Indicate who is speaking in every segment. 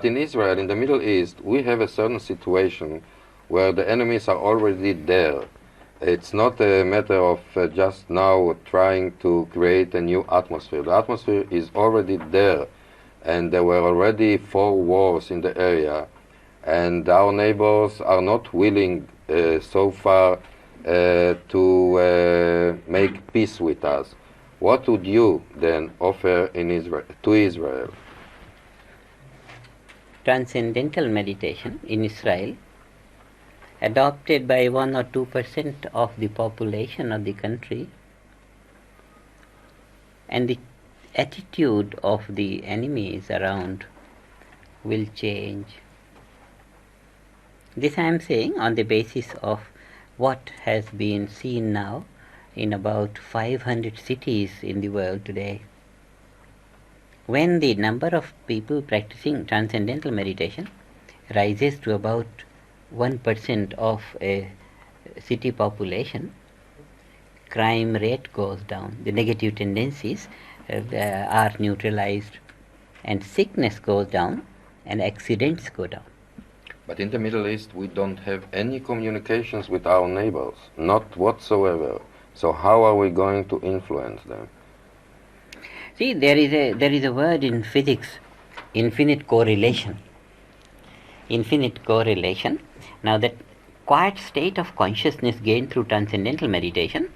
Speaker 1: But in Israel, in the Middle East, we have a certain situation where the enemies are already there. It's not a matter of just now trying to create a new atmosphere. The atmosphere is already there, and there were already 4 wars in the area, and our neighbors are not willing so far to make peace with us. What would you then offer in Israel, to Israel?
Speaker 2: Transcendental meditation in Israel, adopted by 1 or 2% of the population of the country, and the attitude of the enemies around will change. This I am saying on the basis of what has been seen now in about 500 cities in the world today. When the number of people practicing transcendental meditation rises to about 1% of a city population, crime rate goes down, the negative tendencies are neutralized, and sickness goes down, and accidents go down.
Speaker 1: But in the Middle East, we don't have any communications with our neighbors, not whatsoever. So how are we going to influence them?
Speaker 2: See, there is a word in physics, infinite correlation. Infinite correlation. Now that quiet state of consciousness gained through transcendental meditation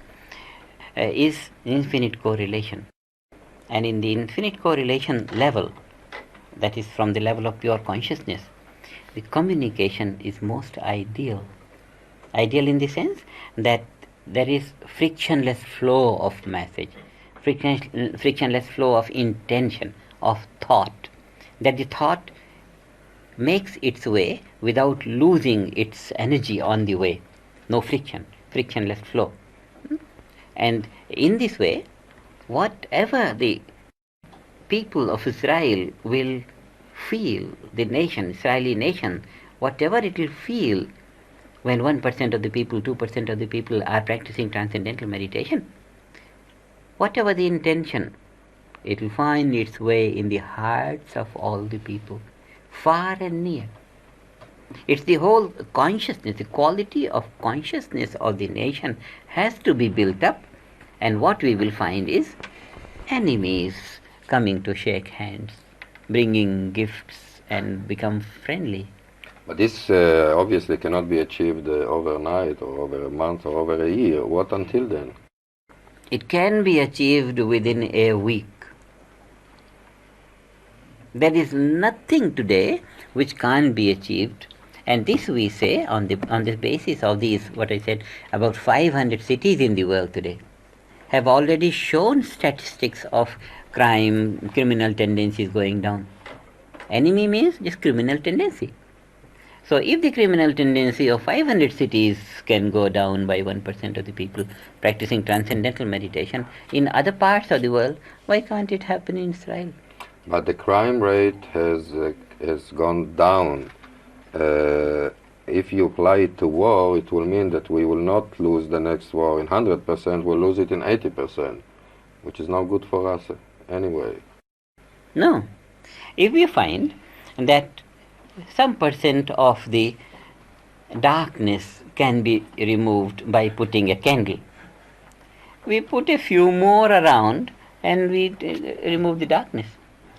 Speaker 2: is infinite correlation. And in the infinite correlation level, that is from the level of pure consciousness, the communication is most ideal. Ideal in the sense that there is frictionless flow of message, frictionless flow of intention, of thought, that the thought makes its way without losing its energy on the way. No friction, frictionless flow. And in this way, whatever the people of Israel will feel, the nation, Israeli nation, whatever it will feel when 1% of the people, 2% of the people are practicing transcendental meditation, whatever the intention, it will find its way in the hearts of all the people, far and near. It's the whole consciousness, the quality of consciousness of the nation has to be built up, and what we will find is enemies coming to shake hands, bringing gifts and become friendly.
Speaker 1: But this obviously cannot be achieved overnight or over a month or over a year. What until then?
Speaker 2: It can be achieved within a week. There is nothing today which can't be achieved, and this we say on the basis of these, what I said, about 500 cities in the world today have already shown statistics of crime, criminal tendencies going down. Enemy means just criminal tendency. So if the criminal tendency of 500 cities can go down by 1% of the people practicing transcendental meditation in other parts of the world, why can't it happen in Israel?
Speaker 1: But the crime rate has gone down. If you apply it to war, it will mean that we will not lose the next war in 100%, we'll lose it in 80%, which is not good for us anyway.
Speaker 2: No. If we find that some percent of the darkness can be removed by putting a candle, we put a few more around and we remove the darkness.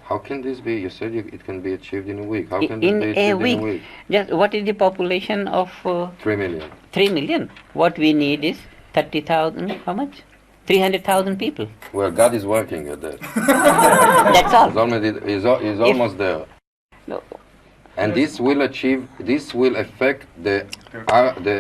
Speaker 1: How can this be? You said it can be achieved in a week. How can this
Speaker 2: In
Speaker 1: be
Speaker 2: a
Speaker 1: achieved
Speaker 2: week.
Speaker 1: in a week?
Speaker 2: Just what is the population of
Speaker 1: 3 million.
Speaker 2: 3 million. What we need is 30,000, how much? 300,000 people.
Speaker 1: Well, God is working at that.
Speaker 2: That's all.
Speaker 1: He's almost there.
Speaker 2: No.
Speaker 1: And this will affect the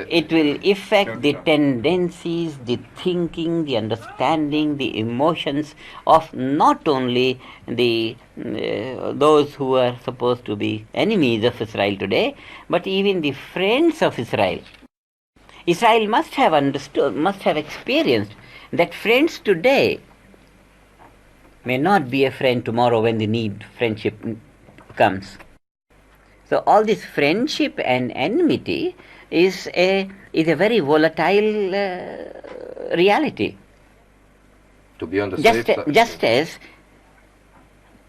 Speaker 2: It will affect the tendencies, the thinking, the understanding, the emotions of not only the those who are supposed to be enemies of Israel today, but even the friends of Israel. Israel must have understood, must have experienced that friends today may not be a friend tomorrow when the need friendship comes. So all this friendship and enmity is a very volatile reality.
Speaker 1: To be on the safe side.
Speaker 2: Just as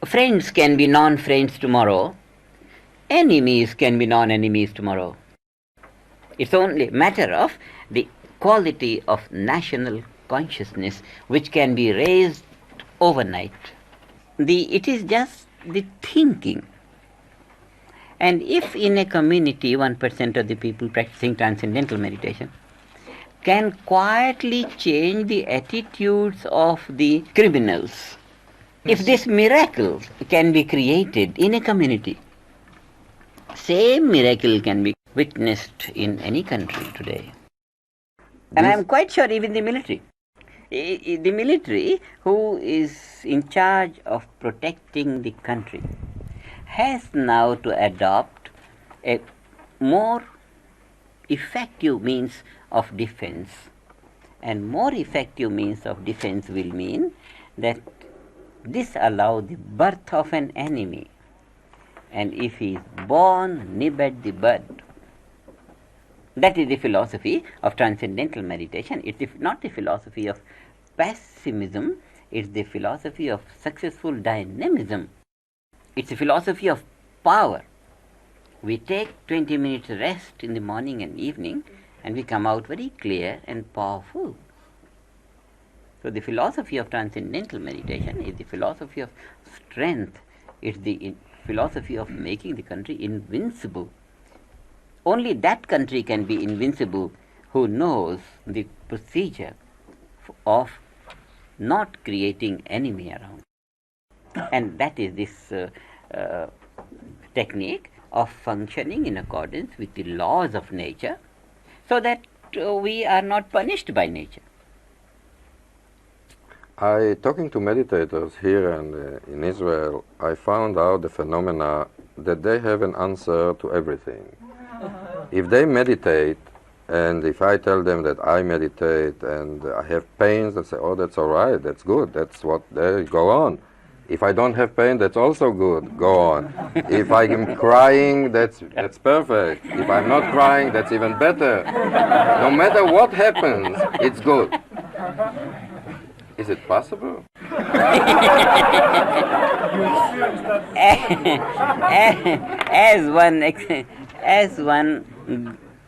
Speaker 2: friends can be non-friends tomorrow, enemies can be non-enemies tomorrow. It's only a matter of the quality of national consciousness which can be raised overnight. It is just the thinking. And if in a community 1% of the people practicing transcendental meditation can quietly change the attitudes of the criminals, if this miracle can be created in a community, same miracle can be witnessed in any country today. And I am quite sure even the military. The military, who is in charge of protecting the country, has now to adopt a more effective means of defense. And more effective means of defense will mean that this allows the birth of an enemy. And if he is born, nib at the bud. That is the philosophy of transcendental meditation. It's not the philosophy of pessimism, it's the philosophy of successful dynamism. It's a philosophy of power. We take 20 minutes rest in the morning and evening and we come out very clear and powerful. So the philosophy of transcendental meditation is the philosophy of strength. It's the philosophy of making the country invincible. Only that country can be invincible who knows the procedure of not creating enemy around. And that is this technique of functioning in accordance with the laws of nature, so that we are not punished by nature.
Speaker 1: Talking to meditators here and in Israel, I found out the phenomena that they have an answer to everything. If they meditate, and if I tell them that I meditate and I have pains, they say, oh, that's all right, that's good, that's what, there, go on. If I don't have pain, that's also good, go on. If I am crying, that's perfect. If I'm not crying, that's even better. No matter what happens, it's good. Is it possible?
Speaker 2: As one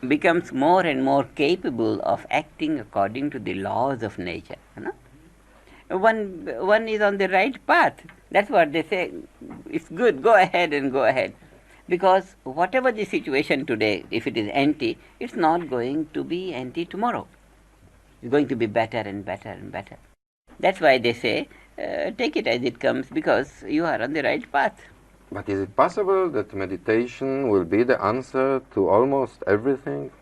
Speaker 2: becomes more and more capable of acting according to the laws of nature, you know? One is on the right path. That's what they say. It's good, go ahead and go ahead. Because whatever the situation today, if it is anti, it's not going to be anti tomorrow. It's going to be better and better and better. That's why they say, take it as it comes, because you are on the right path.
Speaker 1: But is it possible that meditation will be the answer to almost everything?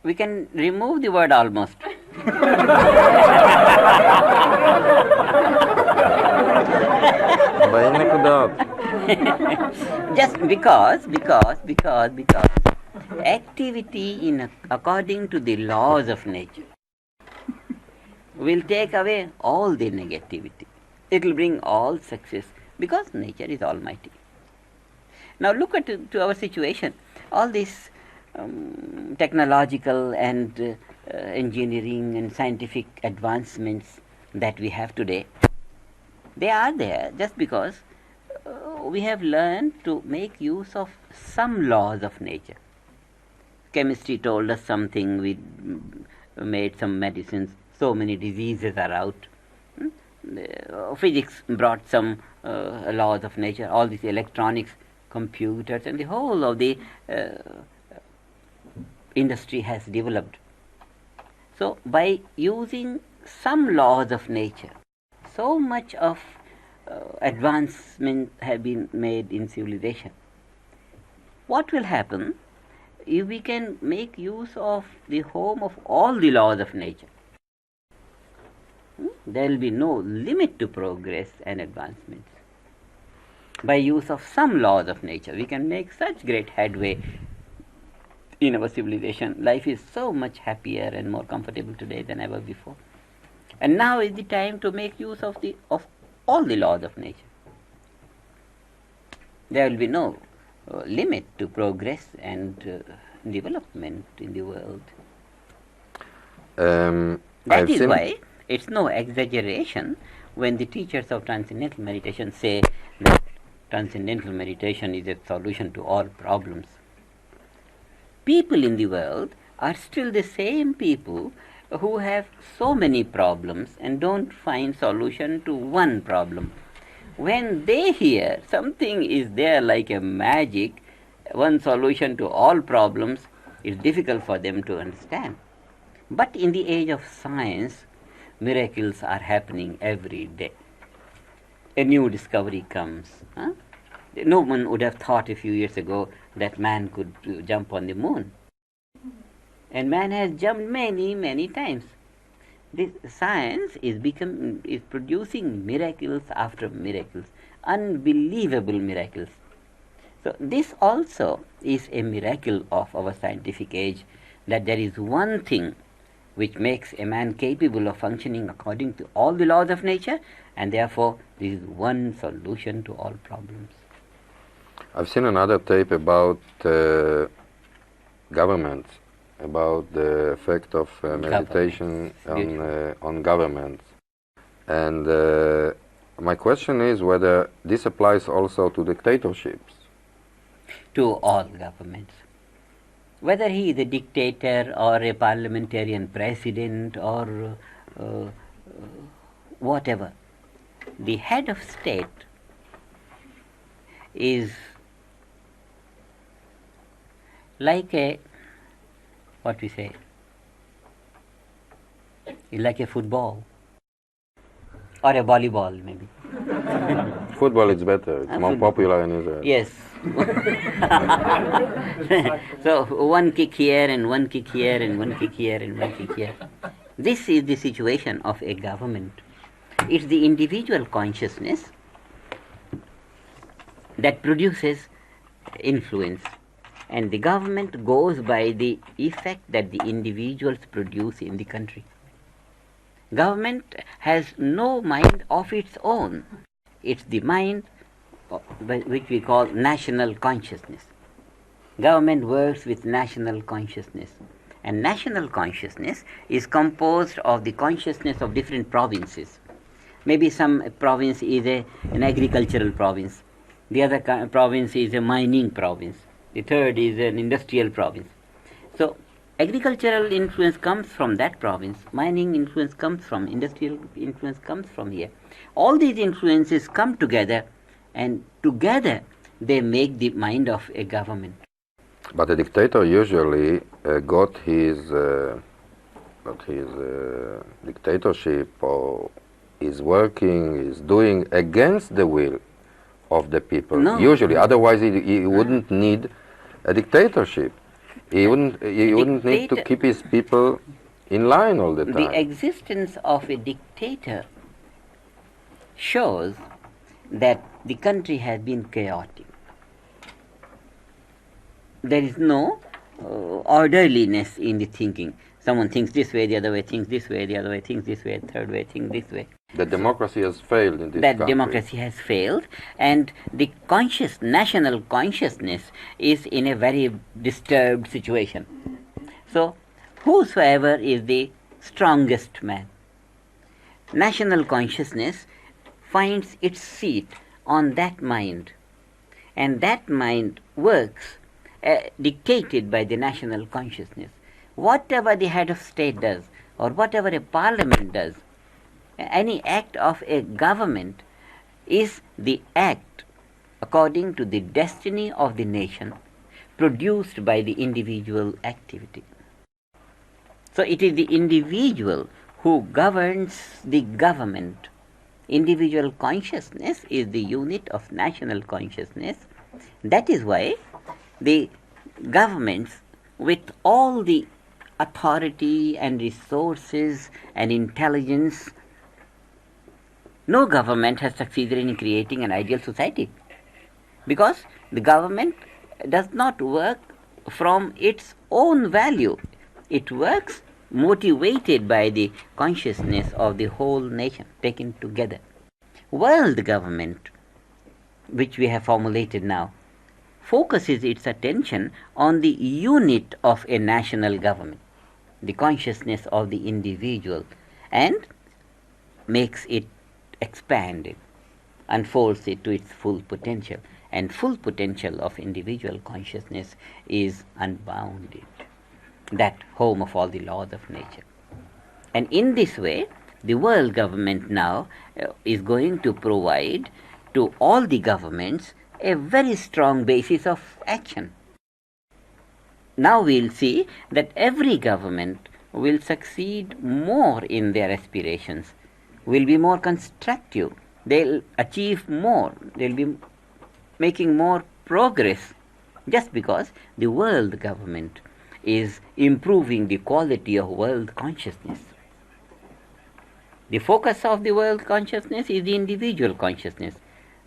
Speaker 2: We can remove the word almost. Just because activity according to the laws of nature will take away all the negativity. It will bring all success, because nature is almighty. Now look at to our situation. All these technological and engineering and scientific advancements that we have today, they are there just because we have learned to make use of some laws of nature. Chemistry told us something, we made some medicines, so many diseases are out. Physics brought some laws of nature, all these electronics, computers, and the whole of the industry has developed. So by using some laws of nature, so much of advancement have been made in civilization. What will happen if we can make use of the home of all the laws of nature? There will be no limit to progress and advancements. By use of some laws of nature, we can make such great headway in our civilization. Life is so much happier and more comfortable today than ever before. And now is the time to make use of all the laws of nature. There will be no limit to progress and development in the world. That is why it's no exaggeration when the teachers of transcendental meditation say that transcendental meditation is a solution to all problems. People in the world are still the same people who have so many problems and don't find solution to one problem. When they hear something is there like a magic, one solution to all problems, it's difficult for them to understand. But in the age of science, miracles are happening every day. A new discovery comes. No one would have thought a few years ago that man could jump on the moon. And man has jumped many, many times. This science is producing miracles after miracles, unbelievable miracles. So this also is a miracle of our scientific age, that there is one thing which makes a man capable of functioning according to all the laws of nature, and therefore this is one solution to all problems.
Speaker 1: I've seen another tape about governments, about the effect of meditation on governments. And my question is whether this applies also to dictatorships.
Speaker 2: To all governments. Whether he is a dictator or a parliamentarian president or whatever, the head of state is like a, what we say, like a football or a volleyball maybe.
Speaker 1: Football is better, it's more popular in Israel.
Speaker 2: Yes. So one kick here and one kick here and one kick here and one kick here. This is the situation of a government. It's the individual consciousness that produces influence, and the government goes by the effect that the individuals produce in the country. Government has no mind of its own. It's the mind which we call national consciousness. Government works with national consciousness, and national consciousness is composed of the consciousness of different provinces. Maybe some province is an agricultural province, the other province is a mining province, the third is an industrial province. So agricultural influence comes from that province, mining influence comes from, industrial influence comes from here. All these influences come together, and together they make the mind of a government.
Speaker 1: But a dictator usually got his dictatorship, or is working, is doing against the will of the people.
Speaker 2: No.
Speaker 1: Usually, otherwise he wouldn't need a dictatorship. He wouldn't need to keep his people in line all the time.
Speaker 2: The existence of a dictator shows that the country has been chaotic. There is no orderliness in the thinking. Someone thinks this way, the other way thinks this way, the other way thinks this way, third way thinks this way.
Speaker 1: The democracy has failed in this
Speaker 2: country.
Speaker 1: That
Speaker 2: democracy has failed, and the national consciousness is in a very disturbed situation. So, whosoever is the strongest man, national consciousness finds its seat on that mind, and that mind works dictated by the national consciousness. Whatever the head of state does, or whatever a parliament does, any act of a government is the act according to the destiny of the nation, produced by the individual activity. So it is the individual who governs the government. Individual consciousness is the unit of national consciousness. That is why the governments, with all the authority and resources and intelligence, no government has succeeded in creating an ideal society, because the government does not work from its own value. It works motivated by the consciousness of the whole nation taken together. World government, which we have formulated now, focuses its attention on the unit of a national government, the consciousness of the individual, and makes it expand. unfolds it to its full potential. And full potential of individual consciousness is unbounded, that home of all the laws of nature. And in this way, the world government now is going to provide to all the governments a very strong basis of action. Now we'll see that every government will succeed more in their aspirations, will be more constructive, they'll achieve more, they'll be making more progress, just because the world government is improving the quality of world consciousness. The focus of the world consciousness is the individual consciousness.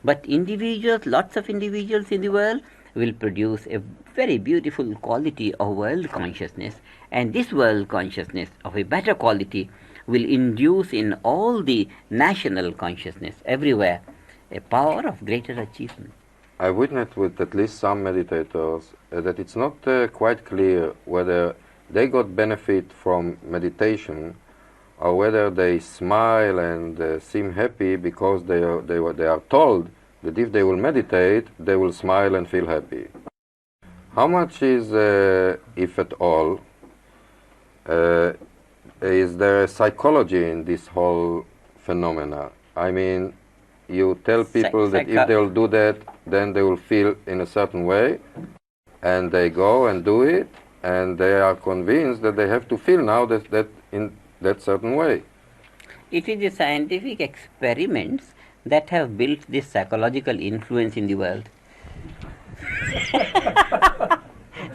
Speaker 2: But individuals, lots of individuals in the world, will produce a very beautiful quality of world consciousness. And this world consciousness of a better quality will induce in all the national consciousness everywhere a power of greater achievement.
Speaker 1: I witnessed with at least some meditators that it's not quite clear whether they got benefit from meditation or whether they smile and seem happy because they are told that if they will meditate, they will smile and feel happy. How much is, if at all, is there a psychology in this whole phenomena? I mean, you tell people that if they'll do that, then they will feel in a certain way, and they go and do it, and they are convinced that they have to feel now that in that certain way.
Speaker 2: It is the scientific experiments that have built this psychological influence in the world.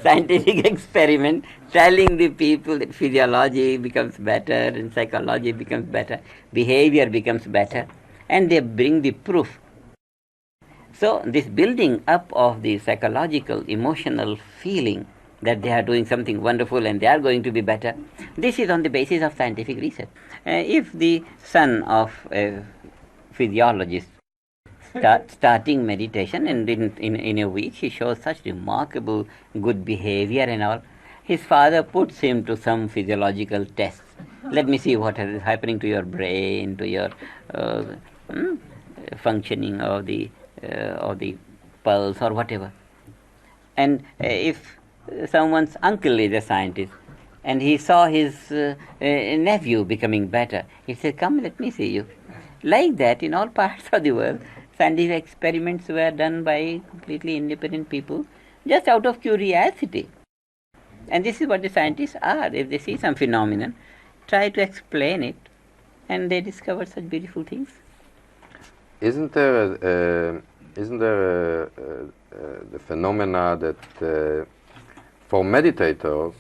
Speaker 2: Scientific experiment telling the people that physiology becomes better and psychology becomes better, behavior becomes better, and they bring the proof. So this building up of the psychological, emotional feeling that they are doing something wonderful and they are going to be better, this is on the basis of scientific research. If the son of a physiologist starting meditation, and in a week he shows such remarkable good behavior and all, his father puts him to some physiological tests. Let me see what is happening to your brain, to your functioning of the pulse or whatever. And if someone's uncle is a scientist and he saw his nephew becoming better, he said, "Come, let me see you." Like that, in all parts of the world, scientific experiments were done by completely independent people just out of curiosity. And this is what the scientists are. If they see some phenomenon, try to explain it, and they discover such beautiful things.
Speaker 1: Isn't there the phenomena that for meditators,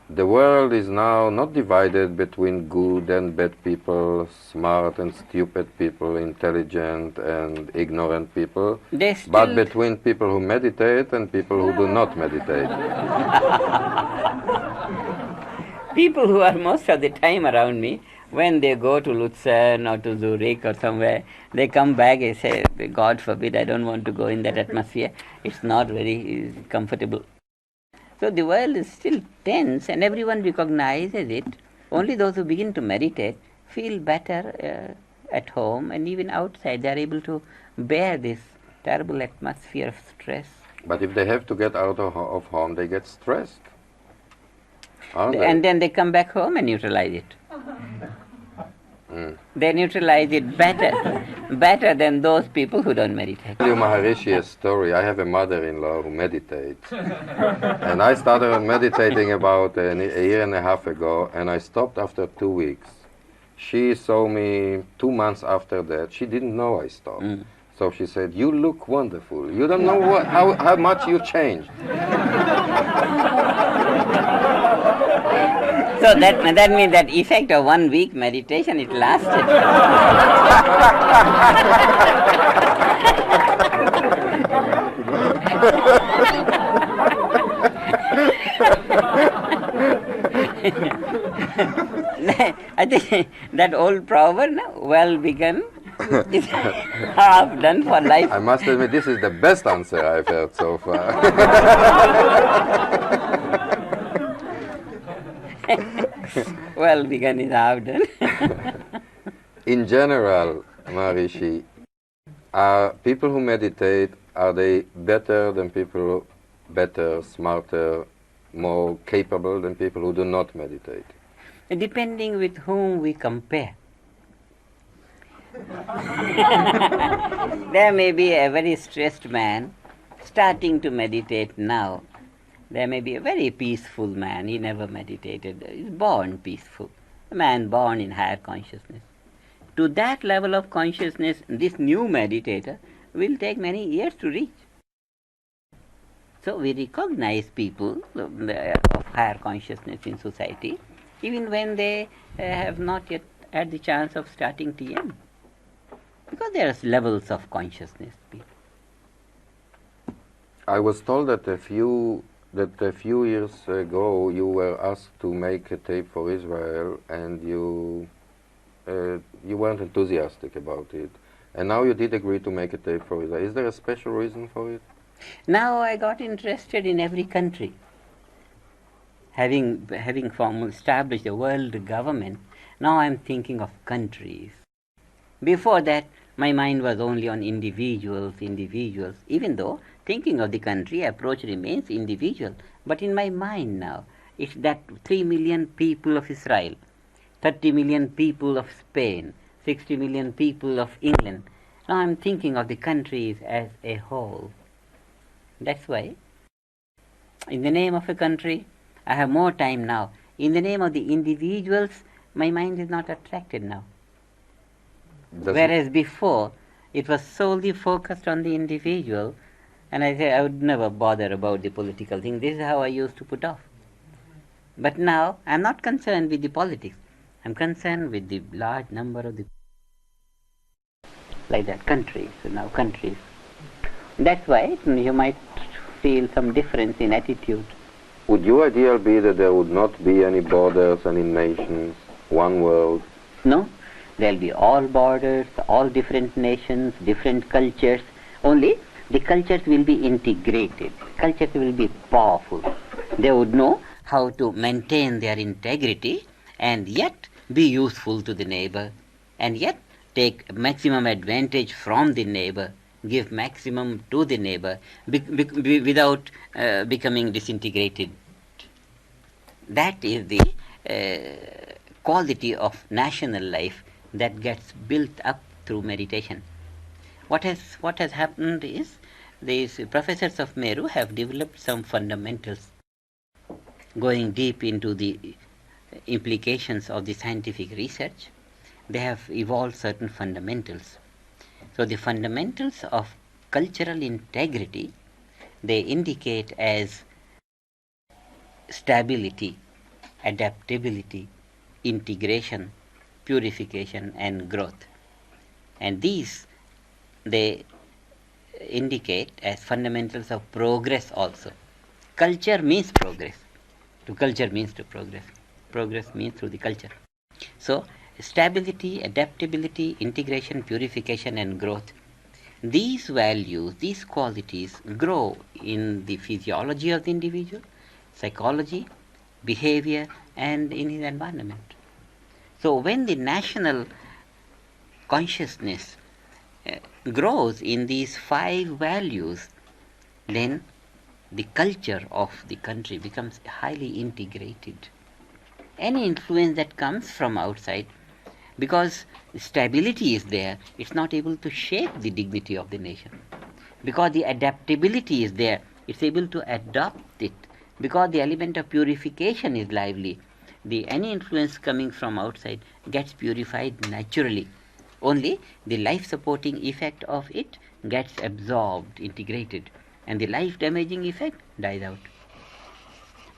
Speaker 1: the world is now not divided between good and bad people, smart and stupid people, intelligent and ignorant people, but between people who meditate and people who do not meditate.
Speaker 2: People who are most of the time around me, when they go to Lucerne or to Zurich or somewhere, they come back and say, "God forbid, I don't want to go in that atmosphere. It's not very comfortable." So the world is still tense and everyone recognizes it. Only those who begin to meditate feel better at home, and even outside they are able to bear this terrible atmosphere of stress.
Speaker 1: But if they have to get out of home, they get stressed. Aren't they?
Speaker 2: And then they come back home and neutralize it. They neutralize it better than those people who don't meditate.
Speaker 1: I'll tell you Maharishi a story. I have a mother-in-law who meditates. And I started meditating about a year and a half ago, and I stopped after 2 weeks. She saw me 2 months after that. She didn't know I stopped. So she said, "You look wonderful. You don't know how much you changed."
Speaker 2: So that means that effect of 1 week meditation, it lasted. I think that old proverb, well begun, is half done for life.
Speaker 1: I must admit, this is the best answer I've heard so far.
Speaker 2: Well begun is half done.
Speaker 1: In general, Maharishi, Are people who meditate, are they better than people, better, smarter, more capable than people who do not meditate?
Speaker 2: Depending with whom we compare. There may be a very stressed man starting to meditate now. There may be a very peaceful man, he never meditated, he's born peaceful. A man born in higher consciousness. To that level of consciousness, this new meditator will take many years to reach. So we recognize people of higher consciousness in society, even when they have not yet had the chance of starting TM. Because there are levels of consciousness.
Speaker 1: I was told that a few years ago you were asked to make a tape for Israel, and you weren't enthusiastic about it. And now you did agree to make a tape for Israel. Is there a special reason for it?
Speaker 2: Now I got interested in every country. Having established a world government, now I'm thinking of countries. Before that, my mind was only on individuals, even though thinking of the country approach remains individual. But in my mind now, it's that 3 million people of Israel, 30 million people of Spain, 60 million people of England. Now I'm thinking of the countries as a whole. That's why, in the name of a country, I have more time now. In the name of the individuals, my mind is not attracted now. Whereas before, it was solely focused on the individual, and I would never bother about the political thing. This is how I used to put off. But now, I'm not concerned with the politics. I'm concerned with the large number of the like that, countries. So now countries. That's why you might feel some difference in attitude.
Speaker 1: Would your ideal be that there would not be any borders, any nations, one world?
Speaker 2: No. There'll be all borders, all different nations, different cultures. Only the cultures will be integrated. Cultures will be powerful. They would know how to maintain their integrity and yet be useful to the neighbor, and yet take maximum advantage from the neighbor, give maximum to the neighbor without becoming disintegrated. That is the quality of national life that gets built up through meditation. What has happened is these professors of Meru have developed some fundamentals, going deep into the implications of the scientific research. They have evolved certain fundamentals. So the fundamentals of cultural integrity, they indicate as stability, adaptability, integration, purification and growth. And these they indicate as fundamentals of progress also. Culture means progress. To culture means to progress. Progress means through the culture. So stability, adaptability, integration, purification and growth. These values, these qualities grow in the physiology of the individual, psychology, behavior and in his environment. So when the national consciousness grows in these 5 values, then the culture of the country becomes highly integrated. Any influence that comes from outside, because stability is there, it's not able to shake the dignity of the nation. Because the adaptability is there, it's able to adopt it. Because the element of purification is lively, any influence coming from outside gets purified naturally. Only the life-supporting effect of it gets absorbed, integrated, and the life-damaging effect dies out.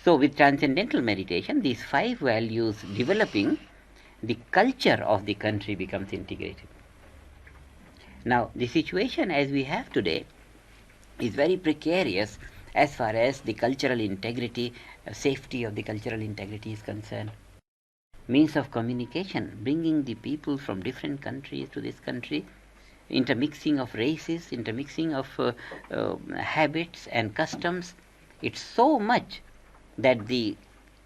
Speaker 2: So with transcendental meditation, these 5 values developing, the culture of the country becomes integrated. Now, the situation as we have today is very precarious as far as the cultural integrity, safety of the cultural integrity is concerned. Means of communication, bringing the people from different countries to this country, intermixing of races, intermixing of habits and customs. It's so much that the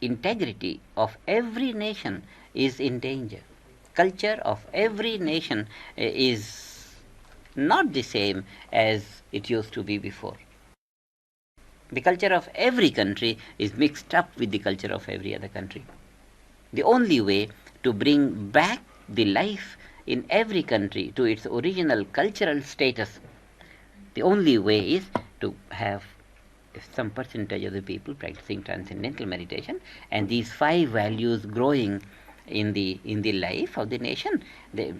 Speaker 2: integrity of every nation is in danger. Culture of every nation is not the same as it used to be before. The culture of every country is mixed up with the culture of every other country. The only way to bring back the life in every country to its original cultural status, the only way is to have some percentage of the people practicing transcendental meditation, and these 5 values growing in the life of the nation. The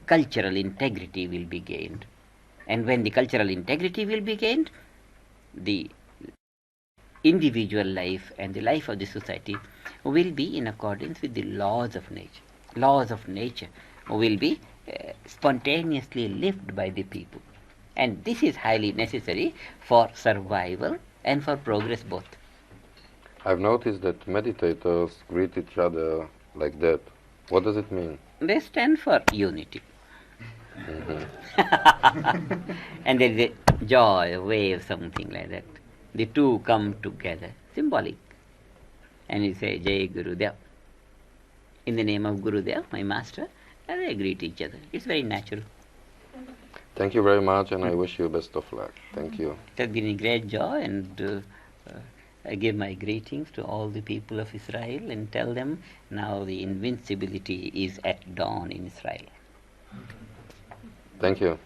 Speaker 2: cultural integrity will be gained, and when the cultural integrity will be gained, the individual life and the life of the society will be in accordance with the laws of nature. Laws of nature will be spontaneously lived by the people, and this is highly necessary for survival and for progress both.
Speaker 1: I've noticed that meditators greet each other like that. What does it mean?
Speaker 2: They stand for unity. And there is a joy, a wave, something like that. The two come together, symbolic. And you say, Jai Gurudev. In the name of Gurudev, my master, and they greet each other. It's very natural.
Speaker 1: Thank you very much, and I wish you best of luck. Thank you.
Speaker 2: It has been a great joy, and I give my greetings to all the people of Israel and tell them now the invincibility is at dawn in Israel.
Speaker 1: Thank you.